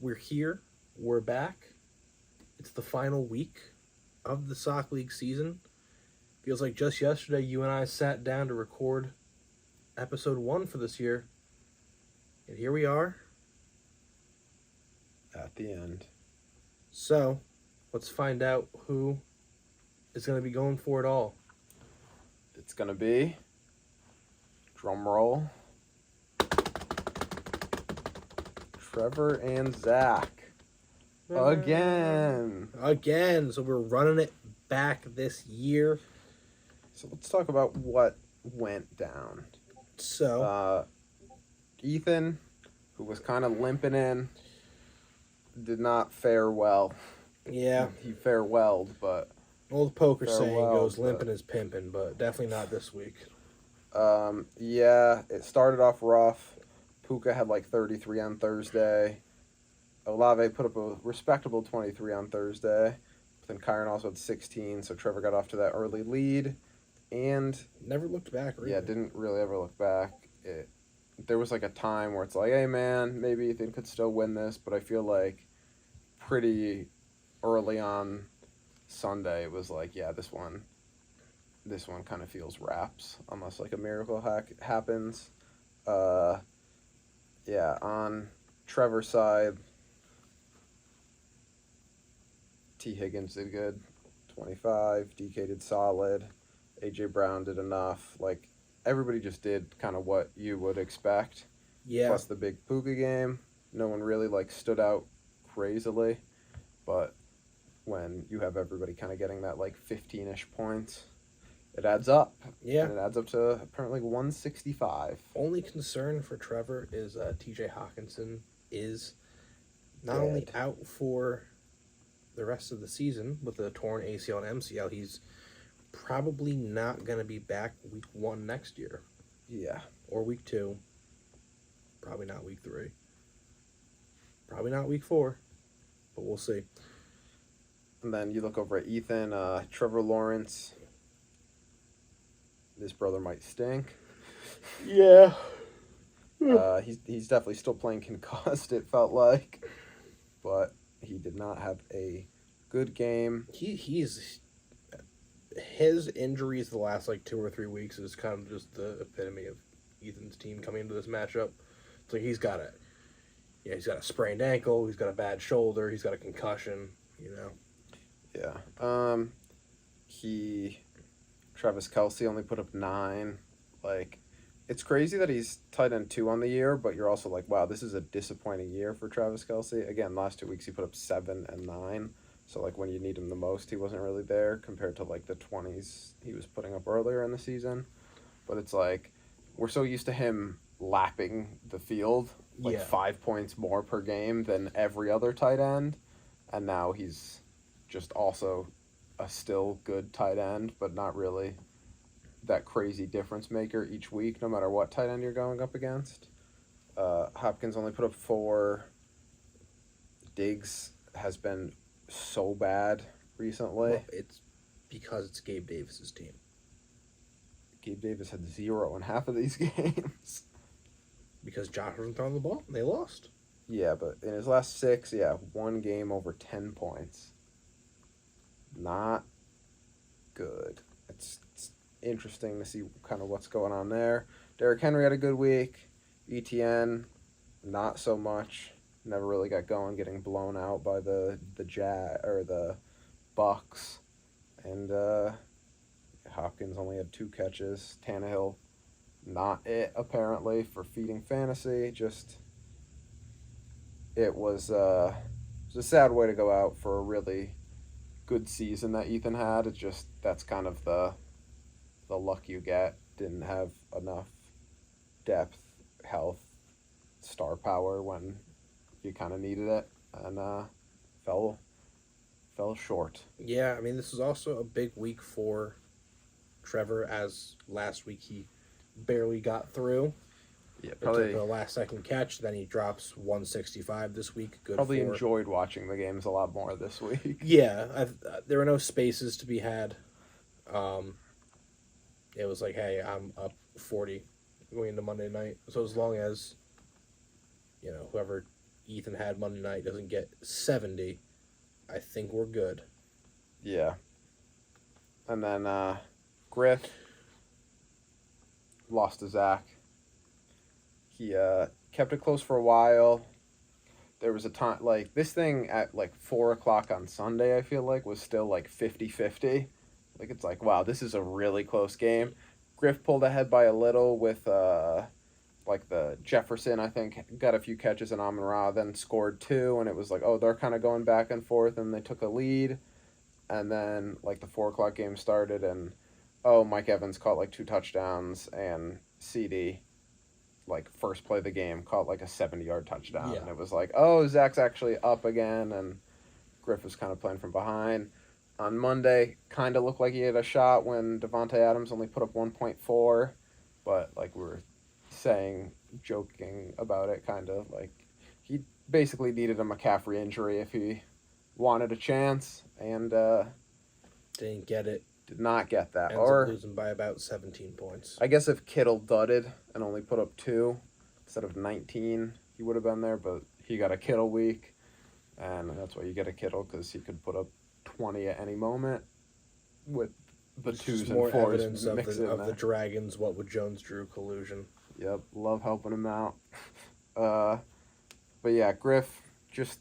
we're here. We're back. It's the final week of the Sock League season. Feels like just yesterday you and I sat down to record episode 1 for this year. And here we are. At the end. So, let's find out who is going to be going for it all. It's going to be, drum roll, Trevor and Zach. Again. So we're running it back this year. So let's talk about what went down. So, Ethan, who was kind of limping in, did not fare well. Yeah. He farewelled, but... Old poker saying farewell, goes limping is pimping, but definitely not this week. Yeah, it started off rough. Puka had like 33 on Thursday. Olave put up a respectable 23 on Thursday. Then Kyron also had 16, so Trevor got off to that early lead. And... Never looked back, really. Yeah, didn't really ever look back. There was like a time where it's like, hey man, maybe Ethan could still win this, but I feel like pretty early on Sunday it was like, yeah, this one kind of feels wraps unless like a miracle happens. Yeah, on Trevor's side, T. Higgins did good, 25. DK did solid. AJ Brown did enough. Like, everybody just did kind of what you would expect. Yeah. Plus the big Puka game. No one really, like, stood out crazily. But when you have everybody kind of getting that, like, 15-ish points, it adds up. Yeah. And it adds up to apparently 165. Only concern for Trevor is TJ Hawkinson is not only out for the rest of the season with a torn ACL and MCL, he's probably not going to be back week 1 next year. Yeah. Or week 2. Probably not week 3. Probably not week 4. But we'll see. And then you look over at Ethan, Trevor Lawrence. This brother might stink. Yeah. He's definitely still playing concussed, it felt like. But he did not have a good game. His injuries the last like 2 or 3 weeks is kind of just the epitome of Ethan's team coming into this matchup. It's like he's got a sprained ankle, he's got a bad shoulder, he's got a concussion, you know. Yeah. Travis Kelce only put up 9. Like, it's crazy that he's tight end 2 on the year, but you're also like, wow, this is a disappointing year for Travis Kelce. Again, last 2 weeks he put up 7 and 9. So, like, when you need him the most, he wasn't really there compared to, like, the 20s he was putting up earlier in the season. But it's like, we're so used to him lapping the field, like 5 points more per game than every other tight end. And now he's just also a still good tight end, but not really that crazy difference maker each week, no matter what tight end you're going up against. Hopkins only put up 4. Diggs has been so bad recently. Well, it's because it's Gabe Davis's team. Gabe Davis had 0 in half of these games. Because Josh wasn't throwing the ball, and they lost. Yeah, but in his last 6, 1 game over 10 points. Not good. It's interesting to see kind of what's going on there. Derrick Henry had a good week. ETN, not so much. Never really got going, getting blown out by the Bucks. And Hopkins only had 2 catches. Tannehill, not it apparently for feeding fantasy. Just it was a sad way to go out for a really good season that Ethan had. It's just that's kind of the luck you get. Didn't have enough depth, health, star power when you kind of needed it, and fell short. Yeah, I mean, this is also a big week for Trevor, as last week he barely got through. Yeah, probably took a last-second catch. Then he drops 165 this week. Good. Probably enjoyed watching the games a lot more this week. Yeah, there were no spaces to be had. It was like, hey, I'm up 40 going into Monday night. So as long as, whoever Ethan had Monday night doesn't get 70, I think we're good. Yeah. And then Griff lost to Zach. He kept it close for a while. There was a time, like, this thing at, like, 4 o'clock on Sunday, I feel like, was still, like, 50-50. Like, it's like, wow, this is a really close game. Griff pulled ahead by a little with, like, the Jefferson, I think, got a few catches, and Amon-Ra then scored 2, and it was like, oh, they're kind of going back and forth, and they took a lead. And then, like, the 4 o'clock game started, and, oh, Mike Evans caught, like, 2 touchdowns, and CD, like, first play of the game, caught, like, a 70-yard touchdown. Yeah. And it was like, oh, Zach's actually up again, and Griff was kind of playing from behind. On Monday, kind of looked like he had a shot when Devontae Adams only put up 1.4, but, like, we were saying, joking about it, kind of, like, he basically needed a McCaffrey injury if he wanted a chance, and Didn't get it. did not get that. Ends Or up losing by about 17 points. I guess if Kittle dudded and only put up 2 instead of 19, he would have been there, but he got a Kittle week, and that's why you get a Kittle, because he could put up 20 at any moment with the It's 2s just and more 4s evidence of mixed in the there. Dragons, what with Jones-Drew collusion. Yep, love helping him out. But yeah, Griff, just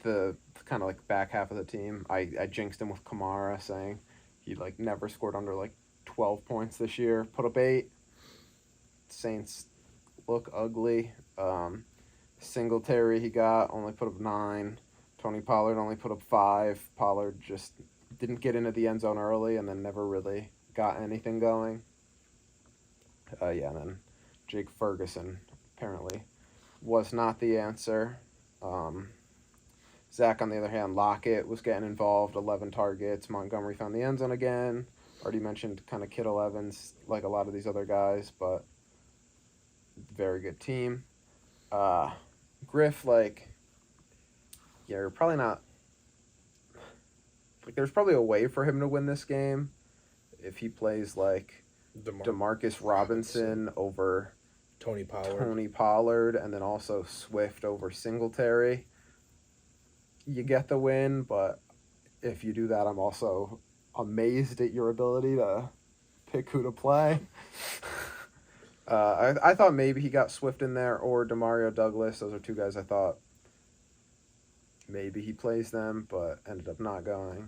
the kind of like back half of the team. I jinxed him with Kamara, saying he like never scored under like 12 points this year. Put up 8. Saints look ugly. Singletary he got only put up 9. Tony Pollard only put up 5. Pollard just didn't get into the end zone early and then never really got anything going. Yeah, and then Jake Ferguson apparently was not the answer. Zach, on the other hand, Lockett was getting involved, 11 targets. Montgomery found the end zone again. Already mentioned kind of Kittle Evans, like a lot of these other guys, but very good team. Griff, like, yeah, you're probably not, like, there's probably a way for him to win this game if he plays, like, Demarcus Robinson over Tony Pollard, and then also Swift over Singletary. You get the win, but if you do that, I'm also amazed at your ability to pick who to play. I thought maybe he got Swift in there or Demario Douglas. Those are 2 guys I thought maybe he plays them, but ended up not going.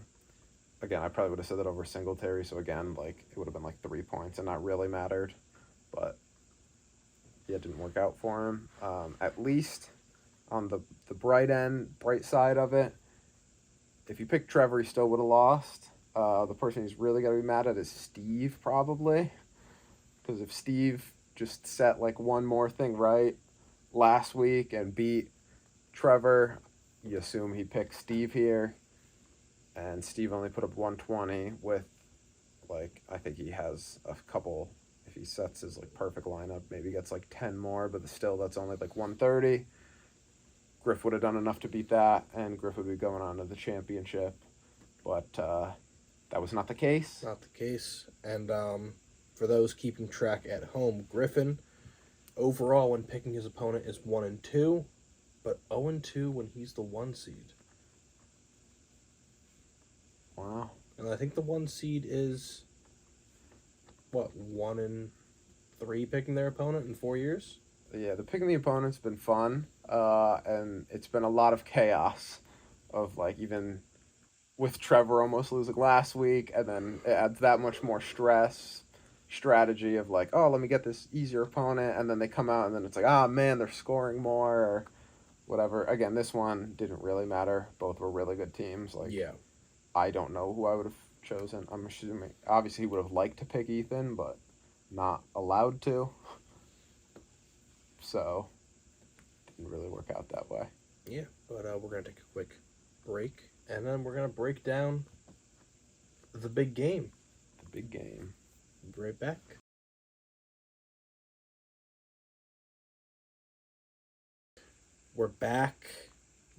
Again, I probably would have said that over Singletary, so again, like, it would have been like 3 points and not really mattered, but yeah, it didn't work out for him. At least on the bright side of it, if you pick Trevor, he still would have lost. The person he's really got to be mad at is Steve, probably, because if Steve just set like one more thing right last week and beat Trevor, you assume he picked Steve here, and Steve only put up 120 with, like, I think he has a couple, if he sets his like perfect lineup, maybe gets like 10 more, but still that's only like 130. Griff would have done enough to beat that, and Griff would be going on to the championship, but that was not the case. Not the case. And for those keeping track at home, Griffin, overall when picking his opponent, is 1-2, but 0-2 when he's the 1 seed. Wow. And I think the 1 seed is, what, 1-3 picking their opponent in 4 years? Yeah, the picking the opponent's been fun, and it's been a lot of chaos of, like, even with Trevor almost losing last week, and then it adds that much more strategy of, like, oh, let me get this easier opponent, and then they come out, and then it's like, ah, man, they're scoring more, or whatever. Again, this one didn't really matter. Both were really good teams. Like, Yeah. I don't know who I would have chosen. I'm assuming, obviously, he would have liked to pick Ethan, but not allowed to. So, didn't really work out that way. Yeah, but we're going to take a quick break, and then we're going to break down the big game. The big game. Be right back. We're back.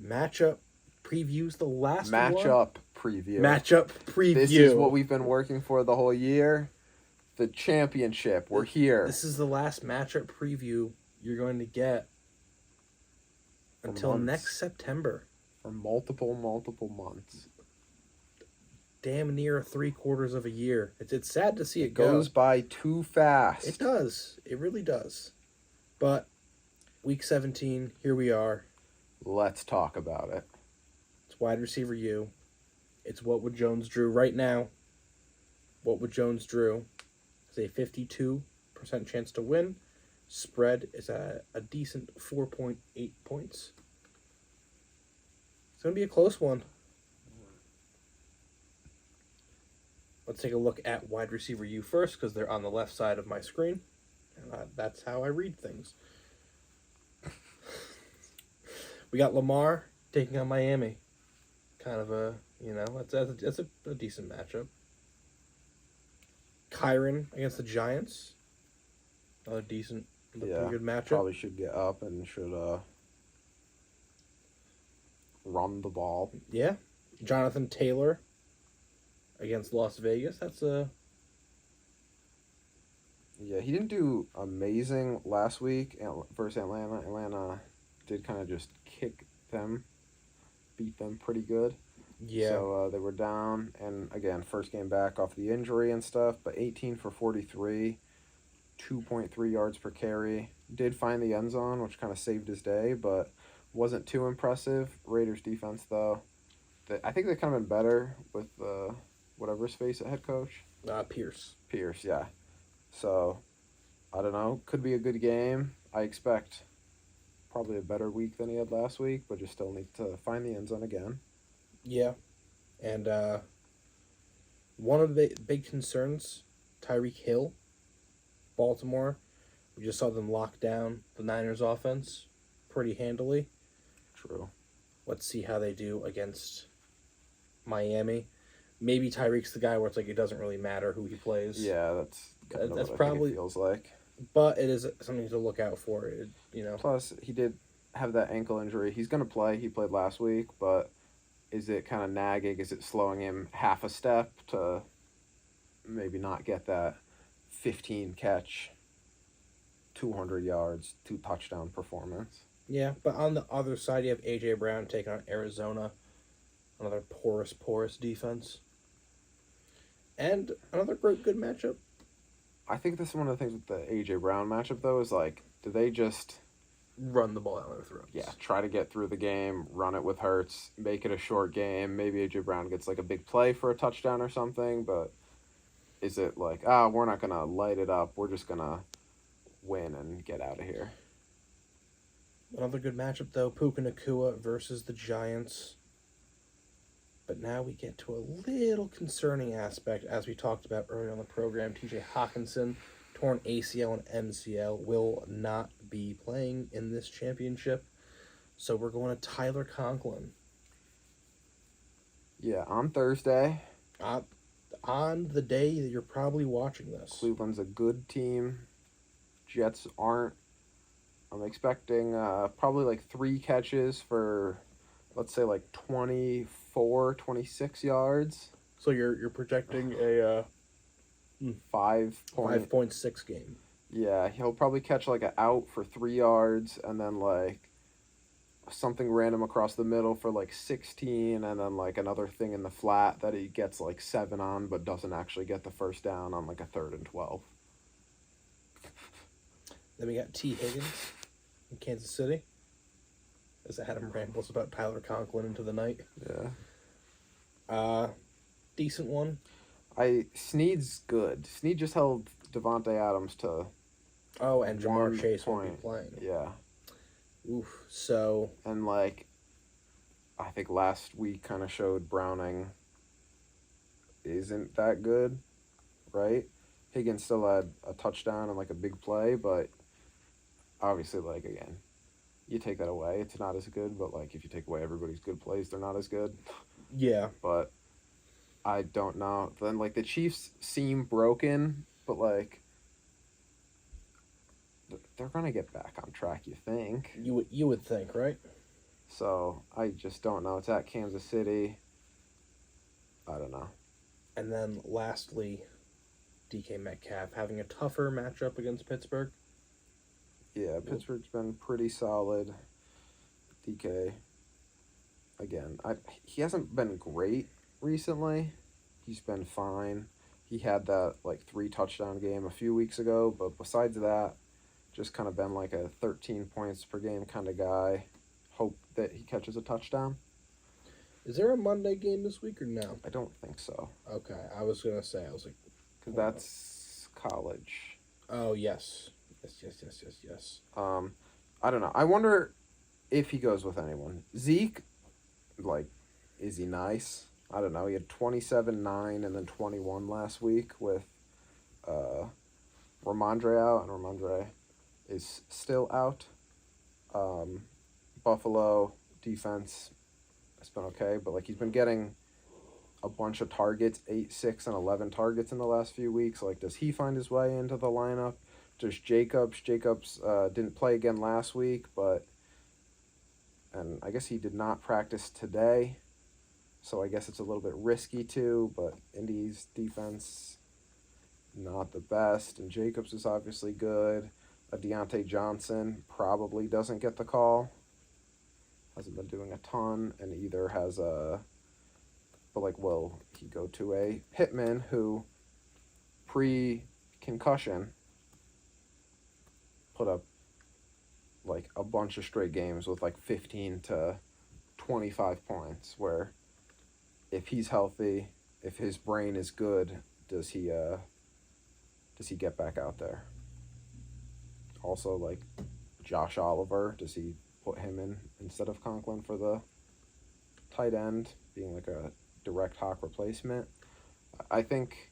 Matchup previews, the last one. Matchup preview. Matchup preview. This is what we've been working for the whole year. The championship. We're here. This is the last matchup preview you're going to get Until months. next September. For multiple months. Damn near 3/4 of a year. It's sad to see it goes go. by too fast. It does. It really does. But week 17, here we are. Let's talk about it. It's wide receiver U. It's what would Jones Drew right now. What would Jones Drew has a 52% chance to win. Spread is a decent 4.8 points. It's going to be a close one. Let's take a look at wide receiver U first because they're on the left side of my screen. And that's how I read things. We got Lamar taking on Miami. Kind of a, that's a decent matchup. Kyron against the Giants. Another pretty good matchup. Probably should get up and should run the ball. Yeah. Jonathan Taylor against Las Vegas. That's a... Yeah, he didn't do amazing last week versus Atlanta. Atlanta did kind of just beat them pretty good. Yeah. So they were down, and again, first game back off the injury and stuff, but 18 for 43, 2.3 yards per carry. Did find the end zone, which kind of saved his day, but wasn't too impressive. Raiders defense, though, I think they've kind of been better with whatever his face at head coach. Pierce. Pierce, yeah. So, I don't know. Could be a good game. I expect probably a better week than he had last week, but just still need to find the end zone again. Yeah. And one of the big concerns, Tyreek Hill, Baltimore. We just saw them lock down the Niners offense pretty handily. True. Let's see how they do against Miami. Maybe Tyreek's the guy where it's like it doesn't really matter who he plays. Yeah, that's That's what probably I think it feels like. But it is something to look out for. Plus, he did have that ankle injury. He's going to play. He played last week, but is it kind of nagging? Is it slowing him half a step to maybe not get that 15-catch, 200 yards, 2-touchdown performance? Yeah, but on the other side, you have A.J. Brown taking on Arizona. Another porous defense. And another good matchup. I think this is one of the things with the A.J. Brown matchup, though, is like, do they just run the ball down their throats? Yeah, try to get through the game, run it with Hurts, make it a short game. Maybe A.J. Brown gets like a big play for a touchdown or something, but is it like, we're not going to light it up. We're just going to win and get out of here. Another good matchup, though, Puka Nacua versus the Giants. But now we get to a little concerning aspect, as we talked about earlier on the program. T.J. Hawkinson, torn ACL and MCL, will not be playing in this championship. So we're going to Tyler Conklin. Yeah, on Thursday. On the day that you're probably watching this. Cleveland's a good team. Jets aren't. I'm expecting probably like 3 catches for, let's say, like 26 yards. So you're projecting a 5.6 game. Yeah, he'll probably catch like an out for 3 yards, and then like something random across the middle for like 16, and then like another thing in the flat that he gets like 7 on, but doesn't actually get the first down on like a 3rd and 12. Then we got T. Higgins in Kansas City. As Adam rambles about Tyler Conklin into the night. Yeah. Decent one. Snead's good. Snead just held Devontae Adams to. Oh, and Jamar Chase won't be playing. Yeah. Oof. So. And like, I think last week kind of showed Browning isn't that good, right? Higgins still had a touchdown and like a big play, but obviously, like, again, you take that away, it's not as good, but like if you take away everybody's good plays, they're not as good. Yeah. But I don't know. Then like the Chiefs seem broken, but like they're gonna get back on track, you think. You would think, right? So I just don't know. It's at Kansas City. I don't know. And then lastly, DK Metcalf having a tougher matchup against Pittsburgh. Yeah, Pittsburgh's been pretty solid. DK, again, he hasn't been great recently. He's been fine. He had that, 3-touchdown game a few weeks ago, but besides that, just kind of been like a 13 points per game kind of guy. Hope that he catches a touchdown. Is there a Monday game this week or no? I don't think so. Okay, I was going to say, because that's college. Oh, yes. Yes. I don't know. I wonder if he goes with anyone. Zeke, is he nice? I don't know. He had 27, 9, and then 21 last week with Ramondre out, and Ramondre is still out. Buffalo defense has been okay, but he's been getting a bunch of targets, 8, 6, and 11 targets in the last few weeks. Does he find his way into the lineup? There's Jacobs. Jacobs didn't play again last week, and I guess he did not practice today, so I guess it's a little bit risky too, but Indy's defense, not the best, and Jacobs is obviously good. Deontay Johnson probably doesn't get the call. Hasn't been doing a ton, and either has will he go to a Pittman who, pre-concussion, put up a bunch of straight games with 15 to 25 points, where if he's healthy, if his brain is good, does he get back out there? Also, Josh Oliver, does he put him in instead of Conklin for the tight end, being a direct Hawk replacement? I think,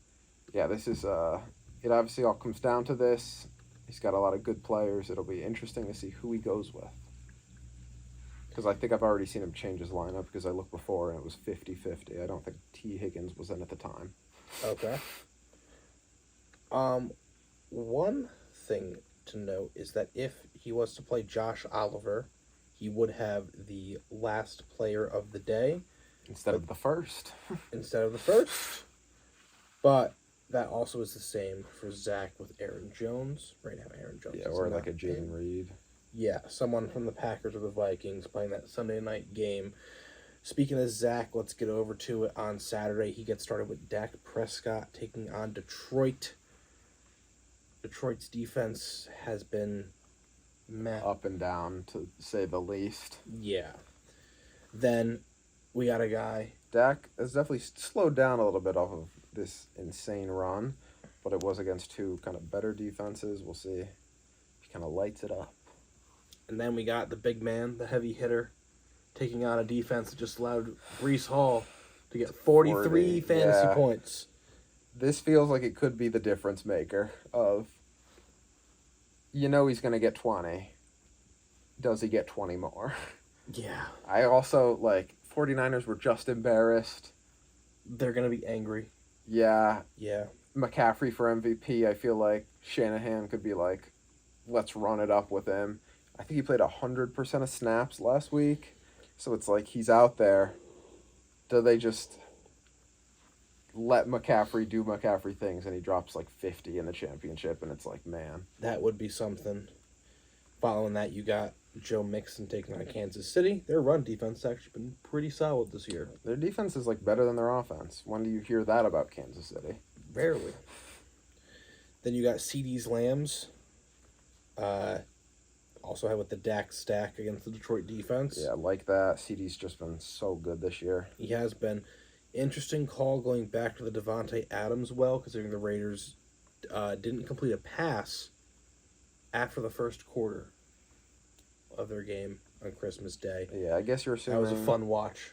this is, it obviously all comes down to this. He's got a lot of good players. It'll be interesting to see who he goes with. Because I think I've already seen him change his lineup, because I looked before and it was 50-50. I don't think T. Higgins was in at the time. Okay. One thing to note is that if he was to play Josh Oliver, he would have the last player of the day. Instead of the first. But that also is the same for Zach with Aaron Jones. Right now, Aaron Jones. Yeah, or a Jaden Reed. Yeah, someone from the Packers or the Vikings playing that Sunday night game. Speaking of Zach, let's get over to it. On Saturday, he gets started with Dak Prescott taking on Detroit. Detroit's defense has been up and down, to say the least. Yeah. Then we got a guy. Dak has definitely slowed down a little bit off of this insane run, but it was against two kind of better defenses. We'll see if he kind of lights it up. And then we got the big man, the heavy hitter, taking on a defense that just allowed Breece Hall to get 43 fantasy points. This feels like it could be the difference maker of, he's going to get 20. Does he get 20 more? Yeah. I also, 49ers were just embarrassed. They're going to be angry. Yeah. Yeah. McCaffrey for MVP, I feel like Shanahan could be let's run it up with him. I think he played 100% of snaps last week. So it's he's out there. Do they just let McCaffrey do McCaffrey things and he drops 50 in the championship, and it's man. That would be something. Following that, you got Joe Mixon taking on Kansas City. Their run defense has actually been pretty solid this year. Their defense is better than their offense. When do you hear that about Kansas City? Rarely. Then you got CD's Lambs. Also had with the Dak stack against the Detroit defense. Yeah, like that. CD's just been so good this year. He has been. Interesting call going back to the Devontae Adams considering the Raiders didn't complete a pass after the first quarter of their game on Christmas Day. Yeah, I guess you're assuming... That was a fun watch.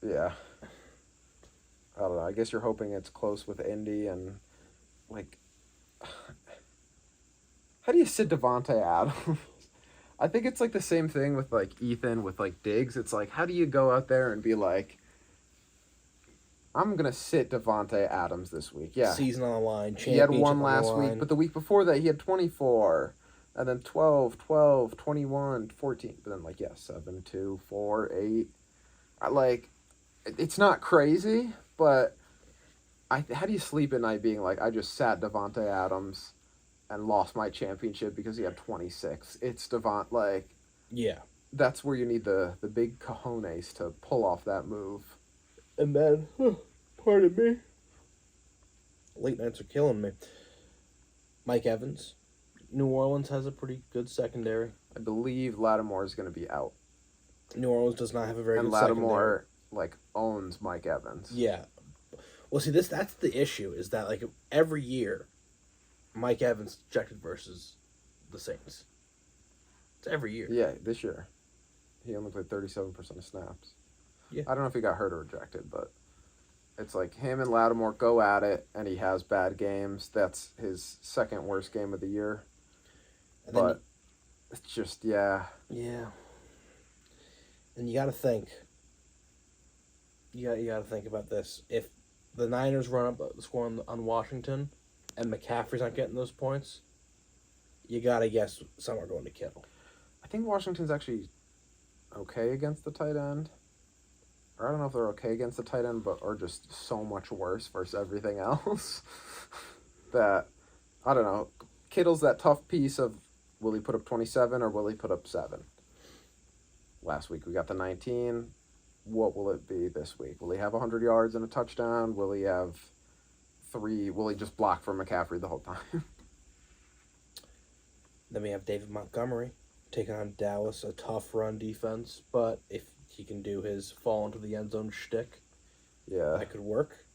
Yeah. I don't know. I guess you're hoping it's close with Indy and, how do you sit Devontae Adams? I think it's, the same thing with, Ethan with, Diggs. It's how do you go out there and be I'm going to sit Devontae Adams this week. Yeah. Season on the line. He had one last week, but the week before that he had 24. And then 12, 21, 14. But then, 7, 2, 4, 8. It's not crazy, but how do you sleep at night being I just sat Devontae Adams and lost my championship because he had 26? It's Yeah. that's where you need the big cojones to pull off that move. And then, pardon me, late nights are killing me. Mike Evans. New Orleans has a pretty good secondary. I believe Lattimore is going to be out. New Orleans does not have a very and good Lattimore, secondary. owns Mike Evans. Yeah. Well, see, that's the issue, is that, every year, Mike Evans is ejected versus the Saints. It's every year. Yeah, this year. He only played 37% of snaps. Yeah. I don't know if he got hurt or ejected, but it's like him and Lattimore go at it, and he has bad games. That's his second worst game of the year. But it's just, yeah. Yeah. And you got to think. You got to think about this. If the Niners run up the score on Washington, and McCaffrey's not getting those points, you got to guess some are going to Kittle. I think Washington's actually okay against the tight end. Or I don't know if they're okay against the tight end, but are just so much worse versus everything else that, I don't know. Kittle's that tough piece of, will he put up 27 or will he put up 7? Last week we got the 19. What will it be this week? Will he have 100 yards and a touchdown? Will he have 3? Will he just block for McCaffrey the whole time? Then we have David Montgomery taking on Dallas, a tough run defense. But if he can do his fall into the end zone shtick, yeah, that could work.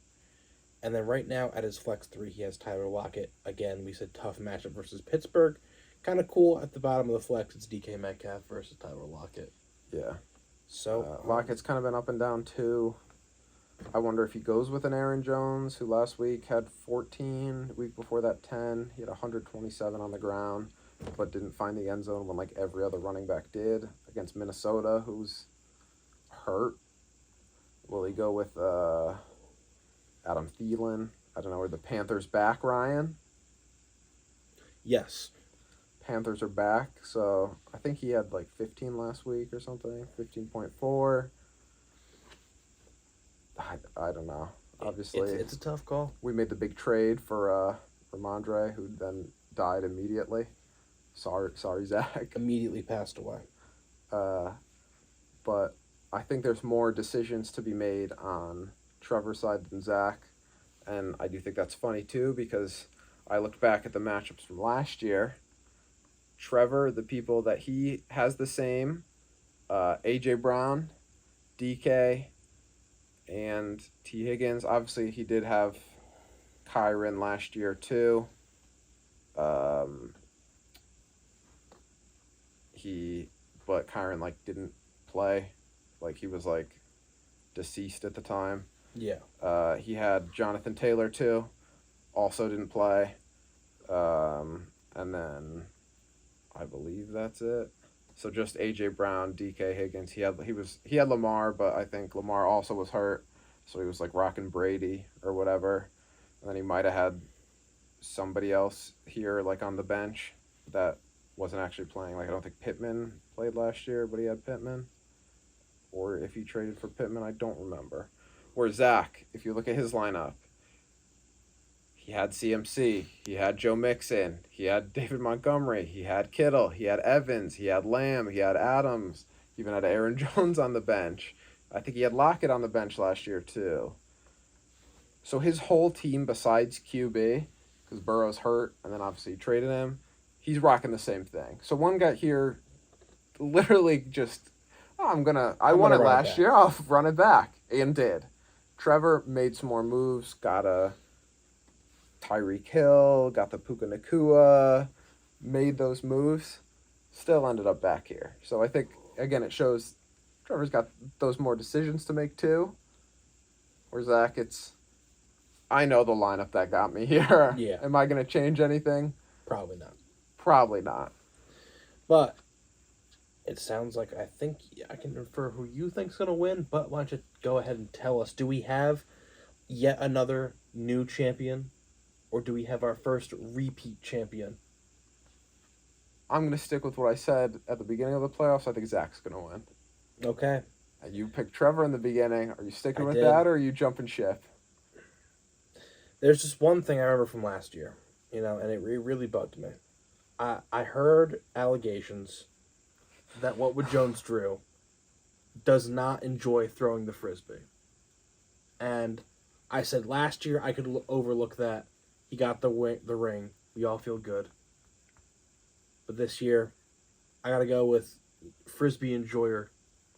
And then right now at his flex 3, he has Tyler Lockett. Again, we said tough matchup versus Pittsburgh. Kind of cool at the bottom of the flex. It's DK Metcalf versus Tyler Lockett. Yeah. So Lockett's kind of been up and down too. I wonder if he goes with an Aaron Jones, who last week had 14, the week before that 10. He had 127 on the ground, but didn't find the end zone when every other running back did against Minnesota, who's hurt. Will he go with Adam Thielen? I don't know. Are the Panthers back, Ryan? yes. Panthers are back, so I think he had 15 last week or something, 15.4. I don't know. Obviously, it's a tough call. We made the big trade for Ramondre, who then died immediately. Sorry, Zach. Immediately passed away. But I think there's more decisions to be made on Trevor's side than Zach, and I do think that's funny too, because I looked back at the matchups from last year. Trevor, the people that he has the same, A.J. Brown, DK, and T. Higgins. Obviously, he did have Kyron last year, too. But Kyron, didn't play. He was, deceased at the time. Yeah. He had Jonathan Taylor, too. Also didn't play. And then I believe that's it. So just A.J. Brown, DK Higgins. He had Lamar, but I think Lamar also was hurt, so he was rocking Brady or whatever. And then he might have had somebody else here on the bench that wasn't actually playing. I don't think Pittman played last year, but he had Pittman. Or if he traded for Pittman, I don't remember. Where Zach, if you look at his lineup, he had CMC, he had Joe Mixon, he had David Montgomery, he had Kittle, he had Evans, he had Lamb, he had Adams, he even had Aaron Jones on the bench. I think he had Lockett on the bench last year too. So his whole team besides QB, because Burrow's hurt, and then obviously he traded him, he's rocking the same thing. So one guy here literally just, I won it last year, I'll run it back, and did. Trevor made some more moves, got a Tyreek Hill, got the Puka Nacua, made those moves, still ended up back here. So I think, again, it shows Trevor's got those more decisions to make too. Where Zach, I know the lineup that got me here. Yeah. Am I going to change anything? Probably not. Probably not. But it sounds like I think I can infer who you think's going to win, but why don't you go ahead and tell us, do we have yet another new champion? Or do we have our first repeat champion? I'm going to stick with what I said at the beginning of the playoffs. I think Zach's going to win. Okay. And you picked Trevor in the beginning. Are you sticking with did. that, or are you jumping ship? There's just one thing I remember from last year, and it really bugged me. I heard allegations that What Would Jones Drew does not enjoy throwing the frisbee. And I said last year I could overlook that. He got the ring. We all feel good. But this year, I got to go with frisbee enjoyer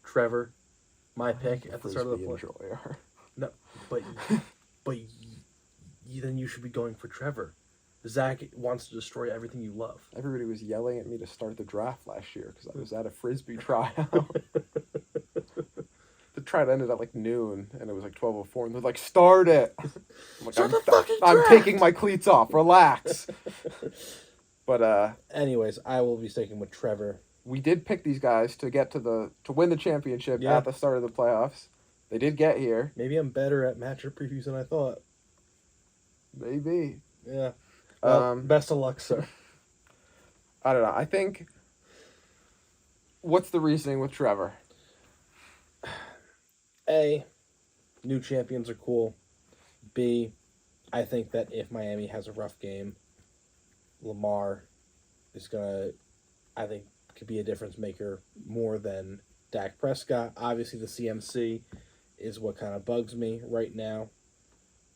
Trevor. My pick at the start of the play. Enjoyer. No, but then you should be going for Trevor. Zach wants to destroy everything you love. Everybody was yelling at me to start the draft last year because I was at a frisbee tryout. The tryout ended at like noon, and it was like 12:04, and they're like, "Start it!" I'm like, I'm taking my cleats off. Relax. But anyways, I will be sticking with Trevor. We did pick these guys to get to win the championship at the start of the playoffs. They did get here. Maybe I'm better at matchup previews than I thought. Maybe. Yeah. Well, best of luck, sir. I don't know. I think. What's the reasoning with Trevor? A, new champions are cool. B, I think that if Miami has a rough game, Lamar is gonna, I think, could be a difference maker more than Dak Prescott. Obviously, the CMC is what kind of bugs me right now.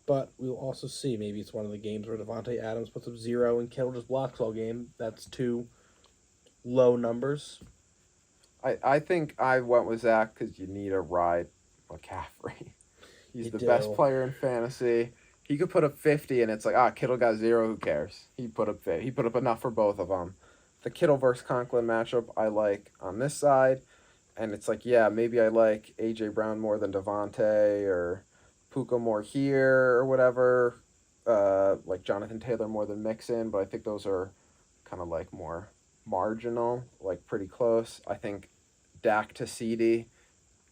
But we'll also see. Maybe it's one of the games where Devontae Adams puts up 0 and Kittle just blocks all game. That's 2 low numbers. I think I went with Zach because you need to ride McCaffrey. He's the best player in fantasy. He could put up 50, and it's like, Kittle got 0. Who cares? He put up 50. He put up enough for both of them. The Kittle versus Conklin matchup I like on this side, and it's like, yeah, maybe I like A.J. Brown more than Devontae, or Puka more here, or whatever. Like Jonathan Taylor more than Mixon, but I think those are kind of like more marginal, like pretty close. I think Dak to CD,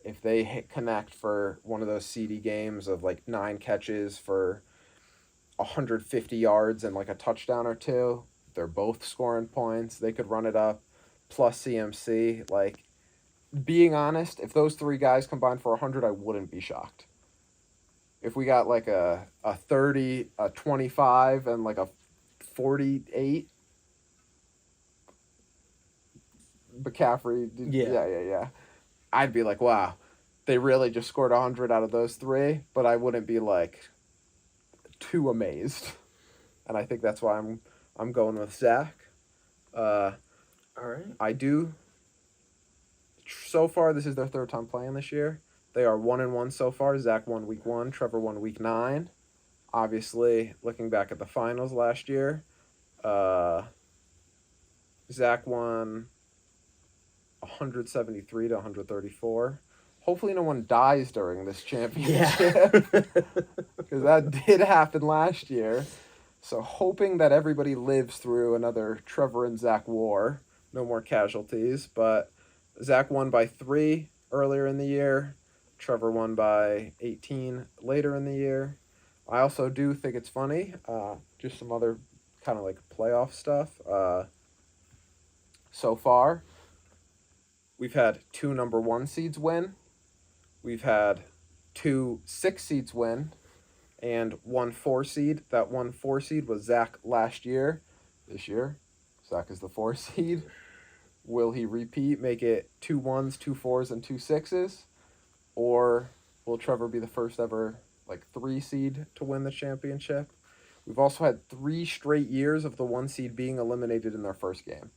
if they connect for one of those CD games of like 9 catches for 150 yards and like a touchdown or 2, they're both scoring points. They could run it up, plus CMC. Like, being honest, if those 3 guys combined for 100, I wouldn't be shocked. If we got like a 30, a 25, and like a 48, McCaffrey, yeah. I'd be like, wow, they really just scored 100 out of those 3, but I wouldn't be like too amazed. And I think that's why I'm going with Zach. All right. I do. So far, this is their 3rd time playing this year. They are 1-1 so far. Zach won week 1. Trevor won week 9. Obviously, looking back at the finals last year, Zach won 173 to 134. Hopefully no one dies during this championship. Because that did happen last year. So hoping that everybody lives through another Trevor and Zach war. No more casualties. But Zach won by 3 earlier in the year. Trevor won by 18 later in the year. I also do think it's funny. Just some other kind of like playoff stuff. So far, we've had 2 number 1 seeds win. We've had 2 6 seeds win. And 1 4 seed. That 1 4 seed was Zach last year. This year, Zach is the 4 seed. Will he repeat, make it 2 1s, 2 4s, and 2 6s? Or will Trevor be the first ever 3 seed to win the championship? We've also had 3 straight years of the 1 seed being eliminated in their first game.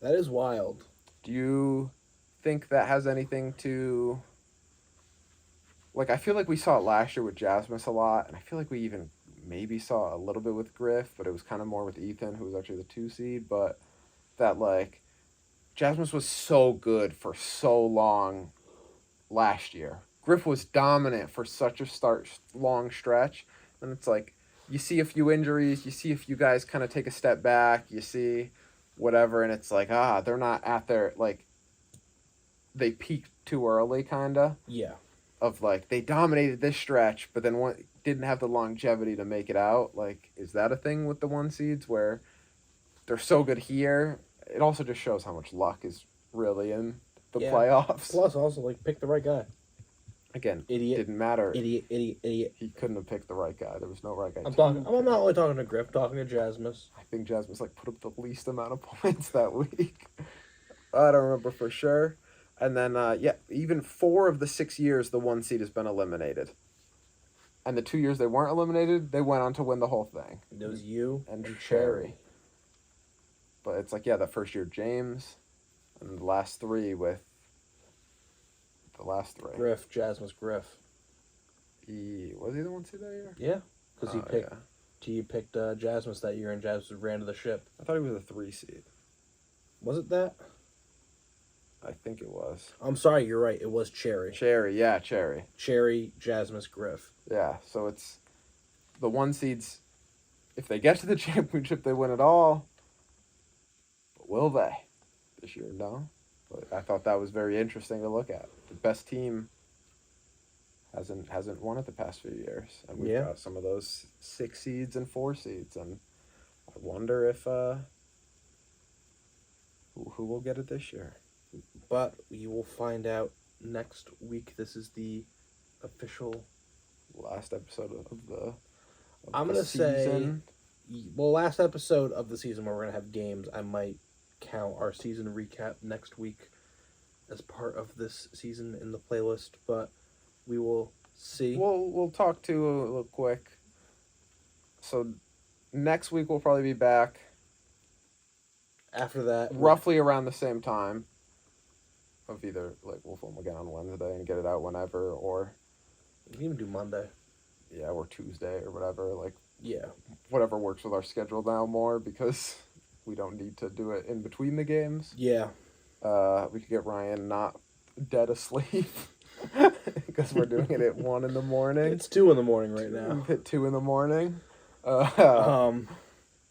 That is wild. Do you think that has anything to... I feel like we saw it last year with Jasmus a lot, and I feel like we even maybe saw a little bit with Griff, but it was kind of more with Ethan, who was actually the 2 seed, but that, Jasmus was so good for so long last year. Griff was dominant for such a long stretch, and it's you see a few injuries, you see a few guys kind of take a step back, you see whatever, and it's they're not at their, they peaked too early, kind of. Yeah. Of, they dominated this stretch, but then didn't have the longevity to make it out. Is that a thing with the 1 seeds where they're so good here? It also just shows how much luck is really in the playoffs. Plus, also, pick the right guy. Again, idiot. Didn't matter. Idiot. He couldn't have picked the right guy. There was no right guy. I'm not only talking to Griff, talking to Jasmus. I think Jasmus, put up the least amount of points that week. I don't remember for sure. And then, even 4 of the 6 years the 1 seed has been eliminated. And the 2 years they weren't eliminated, they went on to win the whole thing. It was you And and Cherry. But it's like, that first year James, and the last 3 with the last 3. Griff, Jasmus Griff. Was he the 1 seed that year? Yeah, because he picked Jasmus that year, and Jasmus ran to the ship. I thought he was a 3 seed. Was it that? I think it was. I'm sorry, you're right. It was Cherry. Cherry, yeah, Cherry. Cherry, Jasmus Griff. Yeah, so it's the 1 seeds. If they get to the championship, they win it all. But will they this year? No. But I thought that was very interesting to look at. The best team hasn't won it the past few years, and we've got some of those 6 seeds and 4 seeds, and I wonder if who will get it this year. But we will find out next week. This is the official last episode of the I'm going to say, last episode of the season where we're going to have games. I might count our season recap next week as part of this season in the playlist, but we will see. We'll talk to a little quick. So next week we'll probably be back. After that, roughly around the same time. Of either we'll film again on Wednesday and get it out whenever, or we can even do Monday. Yeah, or Tuesday or whatever. Yeah, whatever works with our schedule now more, because we don't need to do it in between the games. Yeah. We could get Ryan not dead asleep because we're doing it at 1 in the morning. It's 2 in the morning right now. We've hit 2 in the morning. And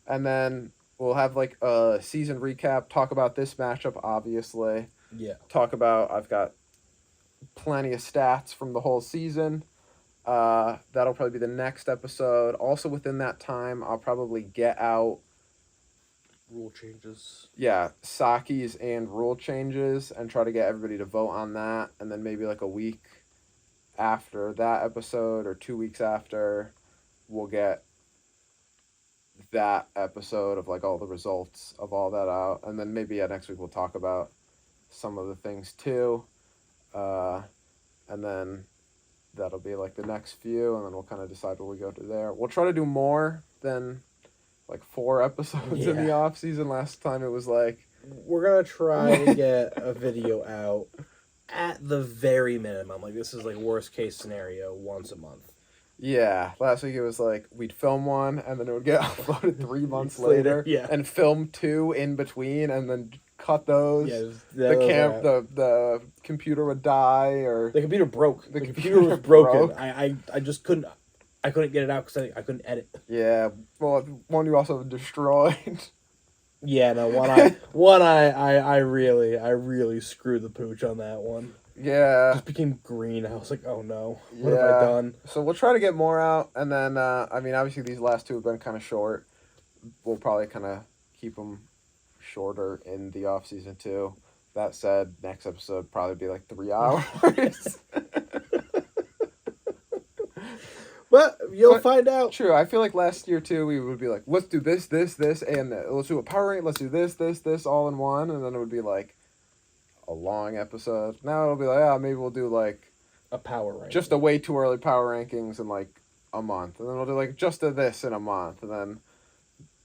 then we'll have a season recap. Talk about this matchup, obviously. Yeah. Talk about, I've got plenty of stats from the whole season. That'll probably be the next episode. Also within that time, I'll probably get out rule changes. Yeah, Saki's and rule changes, and try to get everybody to vote on that. And then maybe a week after that episode, or 2 weeks after, we'll get that episode of all the results of all that out. And then maybe next week we'll talk about some of the things too, and then that'll be the next few, and then we'll kind of decide where we go to there. We'll try to do more than 4 episodes in the off season. Last time it was we're gonna try to get a video out at the very minimum. This is worst case scenario, once a month. Yeah, last week it was we'd film one, and then it would get uploaded 3 months later. Yeah, and film 2 in between, and then cut those. Yeah, the computer would die, or the computer broke. The computer was broken. I just couldn't. I couldn't get it out because I couldn't edit. Yeah, well, one you also destroyed. Yeah, no, I really screwed the pooch on that one. Yeah. It just became green. I was like, oh no, what have I done? So we'll try to get more out, and then obviously these last 2 have been kind of short. We'll probably kind of keep them shorter in the off season too. That said, next episode probably be 3 hours. But you'll find out. True. I feel last year too, we would be let's do this, and let's do a power rank. Let's do this, all in one, and then it would be a long episode. Now it'll be maybe we'll do a power rank. Just a way too early power rankings in a month, and then we'll do just a this in a month, and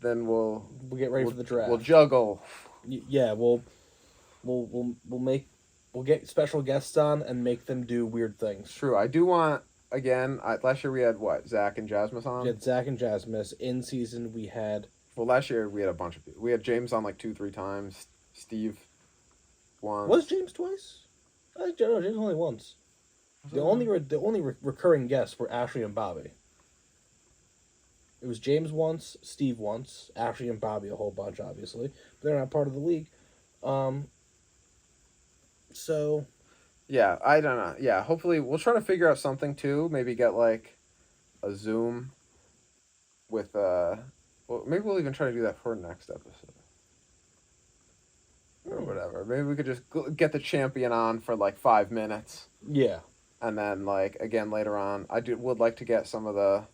then we'll get ready for the draft. We'll juggle. Yeah, we'll get special guests on and make them do weird things. True. I do want. Again, last year we had Zach and Jasmus on? We had Zach and Jasmus. In season, we had... Well, last year we had a bunch of people. We had James on 2-3 times. Steve once. Was James twice? No, James only once. The only recurring guests were Ashley and Bobby. It was James once, Steve once, Ashley and Bobby a whole bunch, obviously. But they're not part of the league. So... Yeah, I don't know. Yeah, hopefully we'll try to figure out something too. Maybe get a Zoom with well, maybe we'll even try to do that for next episode. Or whatever. Maybe we could just get the champion on for 5 minutes. Yeah. And then again later on, would like to get some of the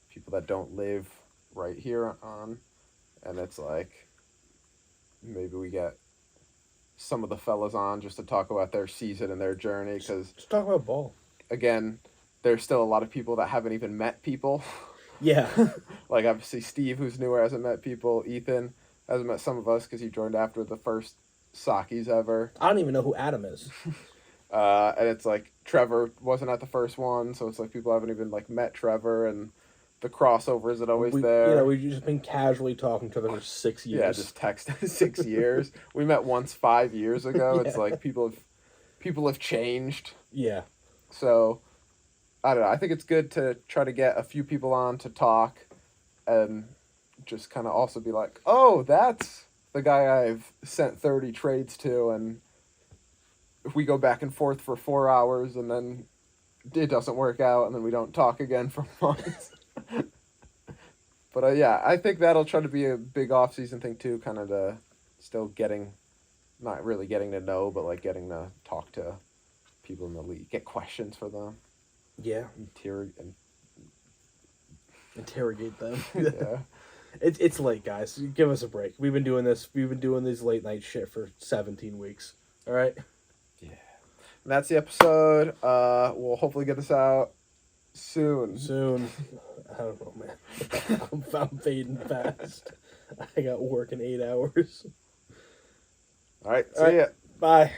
people that don't live right here on, and it's maybe we get some of the fellas on just to talk about their season and their journey because, Let's talk about ball. again, there's still a lot of people that haven't even met people. Yeah. Like, obviously, Steve, who's newer, hasn't met people. Ethan hasn't met some of us because he joined after the first Sakis ever. I don't even know who Adam is. And it's like Trevor wasn't at the first one, so it's like people haven't even like met Trevor, and the crossover isn't always there. You know, we've just been casually talking to them for 6 years. Yeah, just text 6 years. We met once 5 years ago. Yeah. It's like people have changed. Yeah. So I don't know. I think it's good to try to get a few people on to talk, and just kind of also be like, oh, that's the guy I've sent 30 trades to, and if we go back and forth for 4 hours and then it doesn't work out and then we don't talk again for months. But yeah, I think that'll try to be a big off-season thing too, kind of to still not really getting to know, but like getting to talk to people in the league, get questions for them. Yeah. Interrogate them. Yeah. It's late, guys. Give us a break. We've been doing this late night shit for 17 weeks. All right? Yeah. And that's the episode. We'll hopefully get this out soon. I don't know, man. I'm fading fast. I got work in 8 hours. All right. See ya. Bye.